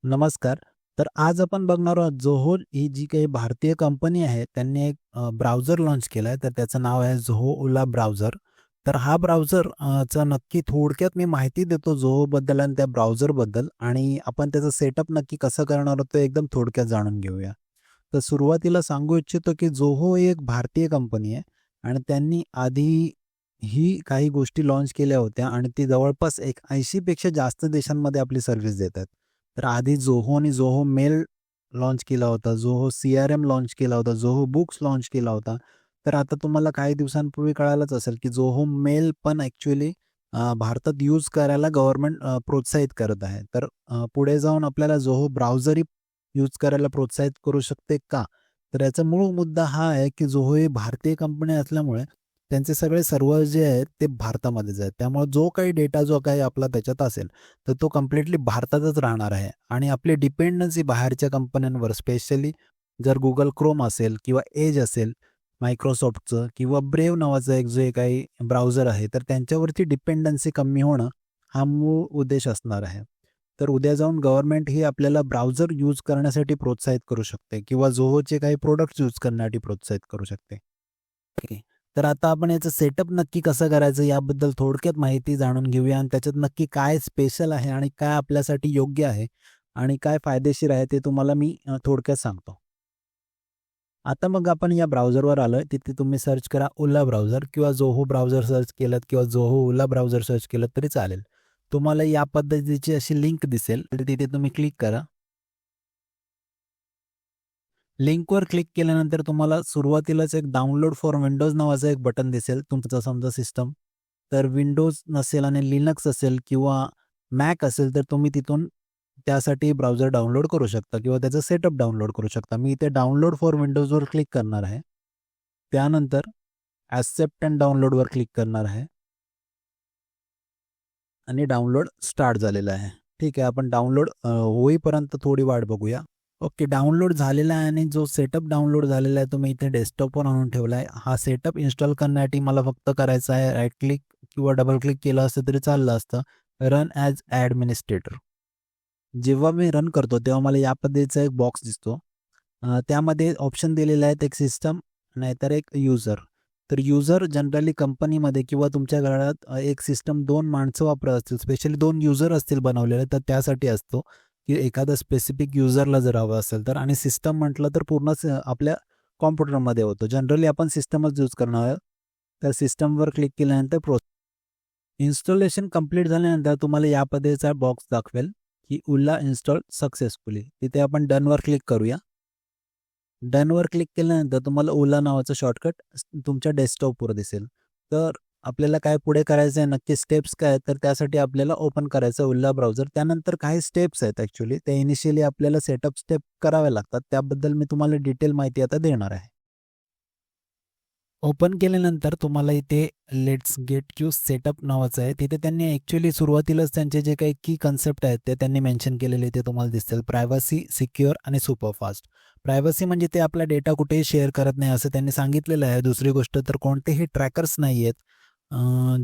नमस्कार. तर आज आपण बघणार आहोत Zoho ही जी काही भारतीय कंपनी आहे त्यांनी एक ब्राउझर लॉन्च केलाय. तर त्याचं नाव आहे Zoho ओला ब्राउझर. तर हा ब्राउझर चा नक्की थोडक्यात मी माहिती देतो Zohoबद्दल आणि त्या ब्राउझरबद्दल आणि आपण त्याचं सेटअप नक्की कसं करणार आहोत ते एकदम थोडक्यात जाणून घेऊया. तर सुरुवातीला सांगू इच्छितो की Zoho ही एक भारतीय कंपनी आहे आणि त्यांनी आधी ही काही गोष्टी लॉन्च केल्या होत्या आणि ती जवळपास एक 80 पेक्षा जास्त देशांमध्ये आपली सर्व्हिस देतात. तर आधी Zoho आणि Zoho मेल लॉन्च केला होता. Zoho CRM लॉन्च केला होता. Zoho बुक्स लॉन्च केला होता. तर आता तुम्हाला काही दिवसांपूर्वी कळालंच असेल, की Zoho मेल पण ॲक्चुअली भारतात यूज करायला गव्हर्नमेंट प्रोत्साहित करत आहे. तर पुढे जाऊन आपल्याला Zoho ब्राउझरही यूज करायला प्रोत्साहित करू शकते का? तर याचा मूळ मुद्दा हा आहे, की Zoho ही भारतीय कंपनी असल्यामुळे त्यांचे सगळे सर्व्हर जे आहेत ते भारतामध्येच आहेत. त्यामुळे जो काही डेटा जो काही आपला त्याच्यात असेल, तर तो कंप्लीटली भारतातच राहणार आहे आणि आपली डिपेंडन्सी बाहेरच्या कंपन्यांवर स्पेशली जर Google Chrome असेल किंवा Edge असेल Microsoftचं किंवा Brave नावाचं एक जे काही ब्राउझर आहे, तर त्यांच्यावरची डिपेंडन्सी कमी होणं हा मूळ उद्देश असणार आहे. तर उद्या जाऊन गव्हर्नमेंट ही आपल्याला ब्राउझर यूज करण्यासाठी प्रोत्साहित करू शकते किंवा Zohoचे काही प्रॉडक्ट्स यूज करण्यासाठी प्रोत्साहित करू शकते. ठीक आहे. तर आता आपण याचं सेटअप नक्की कसं करायचं याबद्दल थोडक्यात माहिती जाणून घेऊया आणि त्याच्यात नक्की काय स्पेशल आहे आणि काय आपल्यासाठी योग्य आहे आणि काय फायदेशीर आहे ते तुम्हाला मी थोडक्यात सांगतो. आता मग आपण या ब्राउझरवर आलोय. तिथे तुम्ही सर्च करा ओला ब्राउझर किंवा Zoho ब्राउझर सर्च केलत किंवा Zoho ओला ब्राउझर सर्च केलं तरी चालेल. तुम्हाला या पद्धतीची अशी लिंक दिसेल. तर तिथे तुम्ही क्लिक करा. लिंकवर क्लिक केल्यानंतर तुम्हाला सुरुवातीलाच एक डाउनलोड फॉर विंडोज नावाचं एक बटन दिसेल. तुमचा समजा सिस्टम तर विंडोज नसेल आणि लिनक्स असेल किंवा मॅक असेल तर तुम्ही तिथून त्यासाठी ब्राउझर डाउनलोड करू शकता किंवा त्याचं सेटअप डाउनलोड करू शकता. मी इथे डाउनलोड फॉर विंडोजवर क्लिक करणार आहे. त्यानंतर ॲक्सेप्ट अँड डाउनलोडवर क्लिक करणार आहे आणि डाउनलोड स्टार्ट झालेलं आहे. ठीक आहे. आपण डाउनलोड होईपर्यंत थोडी वाट बघूया. ओके. डाउनलोड झालेला आहे आणि जो सेटअप डाउनलोड झालेला आहे तो मी इथे डेस्कटॉपवर आणून ठेवला आहे. हा सेटअप इन्स्टॉल करण्यासाठी मला फक्त करायचा आहे राईट क्लिक किंवा डबल क्लिक केलं असतं तरी चाललं असतं. Run as administrator. जेव्हा मी रन करतो तेव्हा मला या पद्धतीचा एक बॉक्स दिसतो. त्यामध्ये ऑप्शन दिलेले आहेत एक सिस्टम नाहीतर एक युजर. तर युजर जनरली कंपनीमध्ये किंवा तुमच्या घरात एक सिस्टम 2 माणसं वापरत असतील, स्पेशली 2 युजर असतील बनवलेले तर त्यासाठी असतो. की एखादा स्पेसिफिक युजरला जर हवं असेल तर आणि सिस्टम म्हटलं तर पूर्णच आपल्या कॉम्प्युटरमध्ये होतं. जनरली आपण सिस्टमच यूज करणार आहोत. तर सिस्टमवर क्लिक केल्यानंतर इन्स्टॉलेशन कंप्लीट झाल्यानंतर तुम्हाला या पद्धतीचा बॉक्स दाखवेल की उल्ला इन्स्टॉल सक्सेसफुली. तिथे आपण डनवर क्लिक करूया. डनवर क्लिक केल्यानंतर तुम्हाला ओला नावाचं शॉर्टकट तुमच्या डेस्कटॉपवर दिसेल. तर आपल्याला काय पुढे करायचं आहे नक्की स्टेप्स काय आहेत तर त्यासाठी आपल्याला ओपन करायचं ओला ब्राउझर. त्यानंतर काही स्टेप्स आहेत ॲक्च्युअली ते इनिशियली आपल्याला सेटअप स्टेप कराव्या लागतात. त्याबद्दल मी तुम्हाला डिटेल माहिती आता देणार आहे. ओपन केल्यानंतर तुम्हाला इथे लेट्स गेट यू सेटअप नावाचं आहे. तिथे त्यांनी ॲक्च्युअली सुरुवातीलाच त्यांचे जे काही की कन्सेप्ट आहेत ते त्यांनी मेन्शन केलेले ते तुम्हाला दिसतील. प्रायव्हसी, सिक्युअर आणि सुपरफास्ट. प्रायव्हसी म्हणजे ते आपला डेटा कुठेही शेअर करत नाही असं त्यांनी सांगितलेलं आहे. दुसरी गोष्ट तर कोणतेही ट्रॅकर्स नाही आहेत.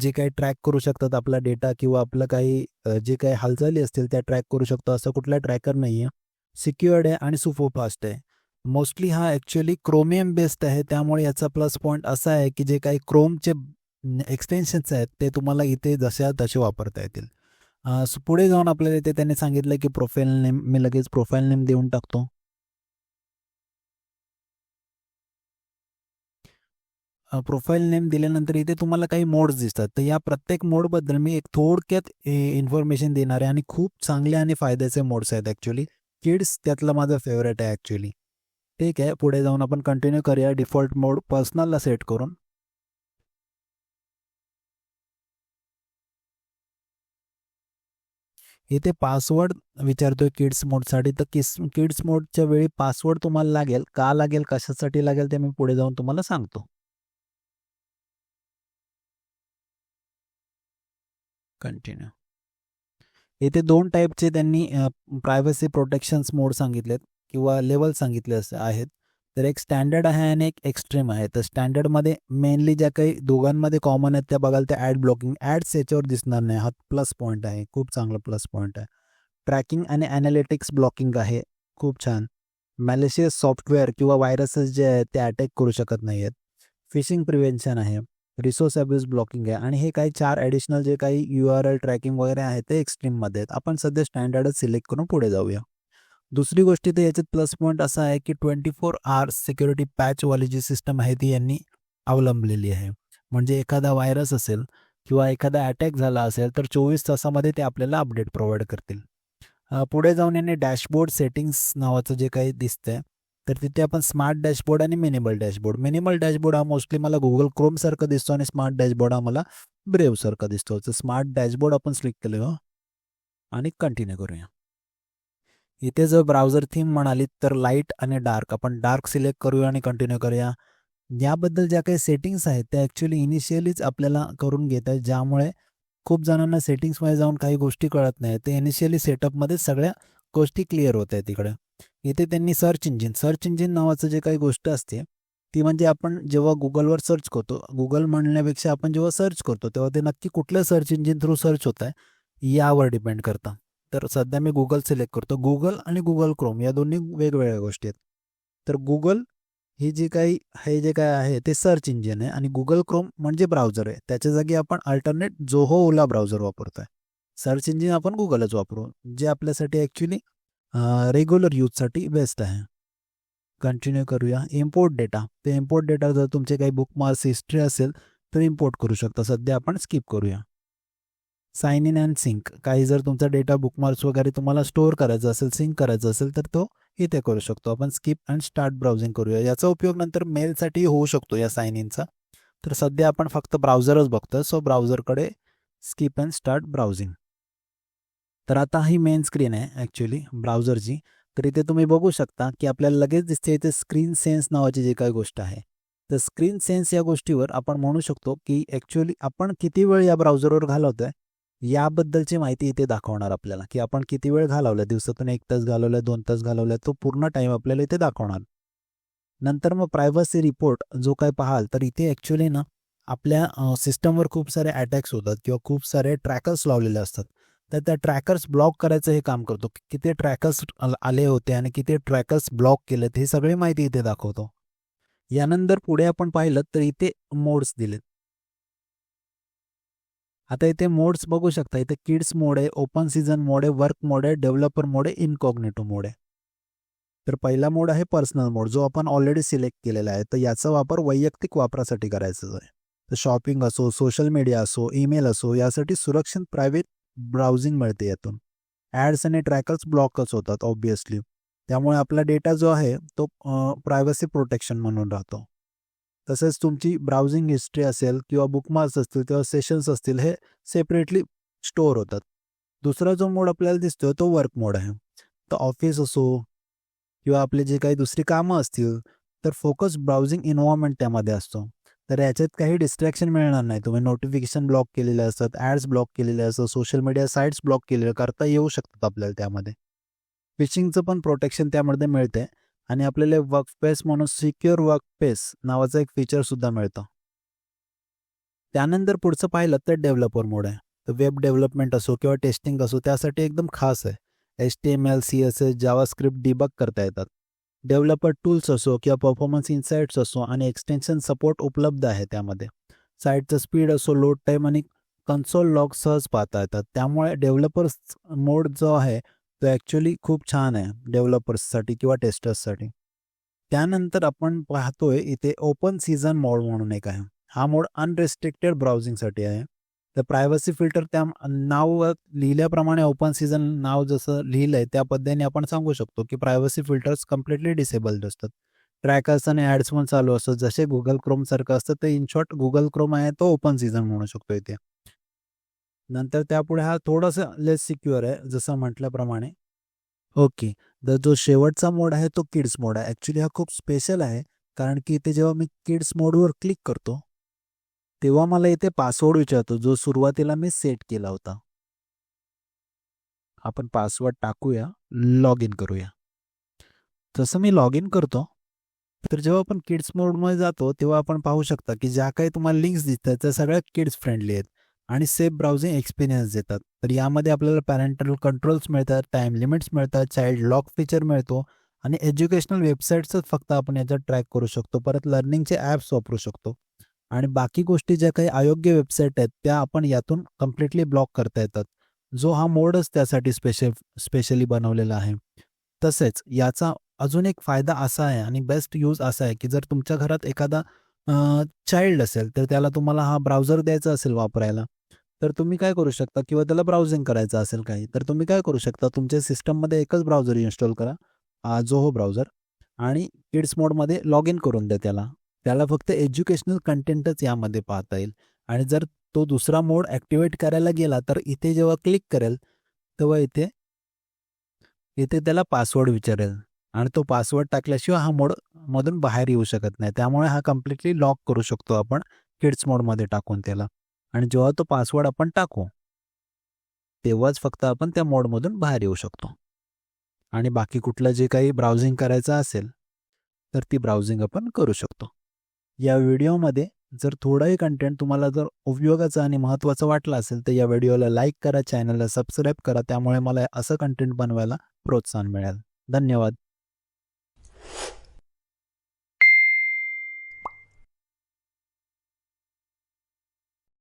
जे काही ट्रॅक करू शकतात आपला डेटा किंवा आपलं काही जे काही हालचाली असतील त्या ट्रॅक करू शकतो असं कुठला ट्रॅकर नाही आहे. सिक्युअर्ड आहे आणि सुपरफास्ट आहे. मोस्टली हा ॲक्च्युअली क्रोमियम बेस्ड आहे. त्यामुळे याचा प्लस पॉइंट असा आहे, की जे काही क्रोमचे एक्सटेन्शन्स आहेत, ते तुम्हाला इथे जशा तसे वापरता येतील. पुढे जाऊन आपल्याला इथे त्यांनी सांगितलं, की प्रोफाईल नेम मी लगेच प्रोफाईल नेम देऊन टाकतो. प्रोफाईल नेम दिल्यानंतर इथे तुम्हाला काही मोड्स दिसतात. तर या प्रत्येक मोडबद्दल मी एक थोडक्यात इन्फॉर्मेशन देणार आहे आणि खूप चांगले आणि फायद्याचे मोड्स आहेत ॲक्च्युअली. किड्स त्यातला माझा फेव्हरेट आहे ॲक्च्युअली. ठीक आहे. पुढे जाऊन आपण कंटिन्यू करूया डिफॉल्ट मोड पर्सनलला सेट करून. इथे पासवर्ड विचारतोय किड्स मोडसाठी तर किड्स मोडच्या वेळी पासवर्ड तुम्हाला लागेल. का लागेल, कशासाठी लागेल ते मी पुढे जाऊन तुम्हाला सांगतो. कंटिन्यू. इथे 2 टाइपचे त्यांनी प्रायव्हसी प्रोटेक्शन्स मोड सांगितलेत किंवा लेव्हल सांगितले असे आहेत. तर एक स्टँडर्ड आहे आणि एक एक्स्ट्रीम आहे. तर स्टँडर्डमध्ये मेनली ज्या काही दोघांमध्ये कॉमन आहेत त्या बघाल त्या ॲड ब्लॉकिंग. ॲड्स याच्यावर दिसणार नाही. हा प्लस पॉइंट आहे. खूप चांगला प्लस पॉइंट आहे. ट्रॅकिंग आणि ॲनालिटिक्स ब्लॉकिंग आहे. खूप छान. मॅलिशियस सॉफ्टवेअर किंवा व्हायरसेस जे आहेत ते अटॅक करू शकत नाही आहेत. फिशिंग प्रिव्हेन्शन आहे. रिसोर्स अब्यूज ब्लॉकिंग आहे आणि हे काही 4 ॲडिशनल जे काही URL ट्रॅकिंग वगैरे आहे ते एक्स्ट्रीममध्ये आहेत. आपण सध्या स्टँडर्डच सिलेक्ट करून पुढे जाऊया. दुसरी गोष्ट तर याच्यात प्लस पॉइंट असा आहे की 24 आवर्स सिक्युरिटी पॅचवाली जी सिस्टम आहे ती यांनी अवलंबलेली आहे. म्हणजे एखादा व्हायरस असेल किंवा एखादा अटॅक झाला असेल तर 24 तासामध्ये ते आपल्याला अपडेट प्रोव्हाईड करतील. पुढे जाऊन यांनी डॅशबोर्ड सेटिंग्स नावाचं जे काही दिसतंय, तर तिथे आपण स्मार्ट डॅशबोर्ड आणि मिनिमल डॅशबोर्ड. मिनिमल डॅशबोर्ड हा मोस्टली मला Google Chromeसारखा दिसतो आणि स्मार्ट डॅशबोर्ड हा मला Braveसारखा दिसतो. तर स्मार्ट डॅशबोर्ड आपण सिलेक्ट केलं आणि कंटिन्यू करूया. इथे जर ब्राउझर थीम म्हणालीत तर लाईट आणि डार्क. आपण डार्क सिलेक्ट करूया आणि कंटिन्यू करूया. याबद्दल ज्या काही सेटिंग्स आहेत त्या ॲक्च्युअली इनिशियलीच आपल्याला करून घेता आहेत, ज्यामुळे खूप जणांना सेटिंग्समध्ये जाऊन काही गोष्टी कळत नाही. ते इनिशियली सेटअपमध्ये सगळ्या गोष्टी क्लिअर होत आहेत तिकडे. इथे त्यांनी सर्च इंजिन नावाचं जे काही गोष्ट असते, ती म्हणजे आपण जेव्हा Googleवर सर्च करतो, Google म्हणण्यापेक्षा आपण जेव्हा सर्च करतो, तेव्हा ते नक्की कुठल्या सर्च इंजिन थ्रू सर्च होत आहे, यावर डिपेंड करतं. तर सध्या मी Google सिलेक्ट करतो. Google आणि Google Chrome या दोन्ही वेगवेगळ्या गोष्टी आहेत. तर Google ही जी काही हे जे काय आहे ते सर्च इंजिन आहे आणि Google Chrome म्हणजे ब्राउझर आहे. त्याच्या जागी आपण अल्टरनेट Zoho Ola ब्राउझर वापरतोय. सर्च इंजिन आपण Googleच वापरू, जे आपल्यासाठी ॲक्च्युअली रेग्युलर यूजसाठी बेस्ट आहे. कंटिन्यू करूया. Import data. ते इम्पोर्ट डेटा जर तुमचे काही बुकमार्क्स हिस्ट्री असेल तर इम्पोर्ट करू शकता. सध्या आपण स्किप करूया. Sign in and sync. काही जर तुमचा डेटा बुकमार्क्स वगैरे तुम्हाला स्टोअर करायचा असेल, सिंक करायचा असेल तर तो इथे करू शकतो. आपण स्किप अँड स्टार्ट ब्राउझिंग करूया. याचा उपयोग नंतर मेलसाठी होऊ शकतो या साइन इनचा. तर सध्या आपण फक्त ब्राउझरच बघतोय. सो ब्राउझरकडे स्किप अँड स्टार्ट ब्राउझिंग. तर आता ही मेन स्क्रीन आहे ॲक्च्युअली ब्राउझरची. तर इथे तुम्ही बघू शकता की आपल्याला लगेच दिसते इथे स्क्रीन सेन्स नावाची जी काही गोष्ट आहे. तर स्क्रीन सेन्स या गोष्टीवर आपण म्हणू शकतो की ॲक्च्युअली आपण किती वेळ या ब्राउझरवर घालवतोय याबद्दलची माहिती इथे दाखवणार आपल्याला, की आपण किती वेळ घालवला. दिवसातून 1 तास घालवला, 2 तास घालवला, तो पूर्ण टाईम आपल्याला इथे दाखवणार. नंतर मग प्रायव्हसी रिपोर्ट जो काही पाहाल तर इथे ॲक्च्युअली ना आपल्या सिस्टमवर खूप सारे अटॅक्स होतात किंवा खूप सारे ट्रॅकर्स लावलेले असतात. तर त्या ट्रॅकर्स ब्लॉक करायचं हे काम करतो. किती ट्रॅकर्स आले होते आणि किती ट्रॅकर्स ब्लॉक केलेत ही सगळी माहिती इथे दाखवतो. यानंतर पुढे आपण पाहिलं तर इथे मोड्स दिलेत. आता इथे मोड्स बघू शकता. इथे किड्स मोड आहे, ओपन सीझन मोड आहे, वर्क मोड आहे, डेव्हलपर मोड आहे, इनकॉग्निटो मोड आहे. तर पहिला मोड आहे पर्सनल मोड, जो आपण ऑलरेडी सिलेक्ट केलेला आहे. तर याचा वापर वैयक्तिक वापरासाठी करायचा आहे. तर शॉपिंग असो, सोशल मीडिया असो, ईमेल असो, यासाठी सुरक्षित प्रायव्हेट ब्राउझिंग मिळते यातून. ॲड्स आणि ट्रॅकर्स ब्लॉकच होतात ऑब्व्हियसली. त्यामुळे आपला डेटा जो आहे तो प्रायव्हसी प्रोटेक्शन म्हणून राहतो. तसेच तुमची ब्राउझिंग हिस्ट्री असेल किंवा बुकमार्क्स असतील किंवा सेशन्स असतील हे सेपरेटली स्टोअर होतात. दुसरा जो मोड आपल्याला दिसतोय तो वर्क मोड आहे. तर ऑफिस असो किंवा आपले जे काही दुसरी कामं असतील तर फोकस ब्राउझिंग एन्व्हायर्नमेंट त्यामध्ये असतो. तर याच्यात काही डिस्ट्रॅक्शन मिळणार नाही. तुम्ही नोटिफिकेशन ब्लॉक केलेले असतात, ॲड्स ब्लॉक केलेले असतात, सोशल मीडिया साईट्स ब्लॉक केलेले करता येऊ शकतात आपल्याला त्यामध्ये. फिशिंगचं पण प्रोटेक्शन त्यामध्ये मिळते आणि आपल्याला वर्कस्पेस म्हणून सिक्युअर वर्कस्पेस नावाचं एक फीचरसुद्धा मिळतं. त्यानंतर पुढचं पाहिलं तर डेव्हलपर मोड आहे. तर वेब डेव्हलपमेंट असो किंवा टेस्टिंग असो त्यासाठी एकदम खास आहे. HTML, CSS, जावास्क्रिप्ट डिबग करता येतात. डेव्हलपर टूल्स असो किंवा परफॉर्मन्स इन्साइट्स असो आणि एक्सटेन्शन सपोर्ट उपलब्ध आहे त्यामध्ये. साईटचं स्पीड असो, लोड टाईम आणि कन्सोल लॉग सहज पाहता येतात. त्यामुळे डेव्हलपर्स मोड जो आहे तो ॲक्च्युअली खूप छान आहे डेव्हलपर्ससाठी किंवा टेस्टर्ससाठी. त्यानंतर आपण पाहतोय इथे ओपन सीझन मोड म्हणून एक आहे. हा मोड अनरिस्ट्रिक्टेड ब्राउझिंगसाठी आहे. तर प्रायव्हसी फिल्टर त्या नाव लिहिल्याप्रमाणे ओपन सीझन नाव जसं लिहिलंय त्या पद्धतीने आपण सांगू शकतो, की प्रायव्हसी फिल्टर्स कंप्लीटली डिसेबल्ड असतात. ट्रॅकर्स आणि ॲड्स पण चालू असतात. जसे Google Chromeसारखं असतं तर इन शॉर्ट Google Chrome आहे तो ओपन सीझन म्हणू शकतो इथे. नंतर त्यापुढे हा थोडासा लेस सिक्युअर आहे जसं म्हटल्याप्रमाणे. ओके. तर जो शेवटचा मोड आहे तो किड्स मोड आहे. ॲक्च्युली हा खूप स्पेशल आहे. कारण की इथे जेव्हा मी किड्स मोडवर क्लिक करतो, तेव्हा मला इथे पासवर्ड विचारतो, जो सुरुवातीला मी सेट केला होता. आपण पासवर्ड टाकूया, लॉग इन करूया. जसं मी लॉग इन करतो, तर जेव्हा आपण किड्स मोडमध्ये जातो, तेव्हा आपण पाहू शकता, की ज्या काही तुम्हाला लिंक्स दिसतात, त्या सगळ्या किड्स फ्रेंडली आहेत. आणि सेफ ब्राउझिंग एक्सपिरियन्स देतात. तर यामध्ये आपल्याला पॅरेंटल कंट्रोल्स मिळतात, टाईम लिमिट्स मिळतात, चाइल्ड लॉक फीचर मिळतो आणि एज्युकेशनल वेबसाईट्सच फक्त आपण याच्यात ट्रॅक करू शकतो. परत लर्निंगचे ॲप्स वापरू शकतो आणि बाकी गोष्टी ज्या काही अयोग्य वेबसाईट आहेत, त्या आपण यातून कंप्लीटली ब्लॉक करता येतात. जो हा मोडच त्यासाठी स्पेशली बनवलेला आहे. तसेच याचा अजून एक फायदा असा आहे आणि बेस्ट यूज असा आहे, की जर तुमच्या घरात एखादा चाइल्ड असेल, तर त्याला तुम्हाला हा ब्राउझर द्यायचा असेल वापरायला, तर तुम्ही काय करू शकता किंवा त्याला ब्राउझिंग करायचं असेल काही, तर तुम्ही काय करू शकता, तुमच्या सिस्टममध्ये एकच ब्राउझर इन्स्टॉल करा, जोहो ब्राउझर आणि किड्स मोडमध्ये लॉग इन करून द्या त्याला. त्याला फक्त एज्युकेशनल कंटेंटच यामध्ये पाहता येईल आणि जर तो दुसरा मोड ॲक्टिव्हेट करायला गेला, तर इथे जेव्हा क्लिक करेल, तेव्हा इथे इथे त्याला पासवर्ड विचारेल आणि तो पासवर्ड टाकल्याशिवाय हा मोडमधून बाहेर येऊ शकत नाही. त्यामुळे हा कंप्लीटली लॉक करू शकतो आपण किड्स मोडमध्ये टाकून त्याला आणि जेव्हा तो पासवर्ड आपण टाकू, तेव्हाच फक्त आपण त्या मोडमधून बाहेर येऊ शकतो आणि बाकी कुठलं जे काही ब्राउझिंग करायचं असेल, तर ती ब्राउझिंग आपण करू शकतो. या व्हिडिओमध्ये जर थोडाही कंटेंट तुम्हाला जर उपयोगाचा आणि महत्त्वाचा वाटला असेल, तर या व्हिडिओला लाईक करा, चॅनलला सबस्क्राईब करा. त्यामुळे मला असं कंटेंट बनवायला प्रोत्साहन मिळेल. धन्यवाद.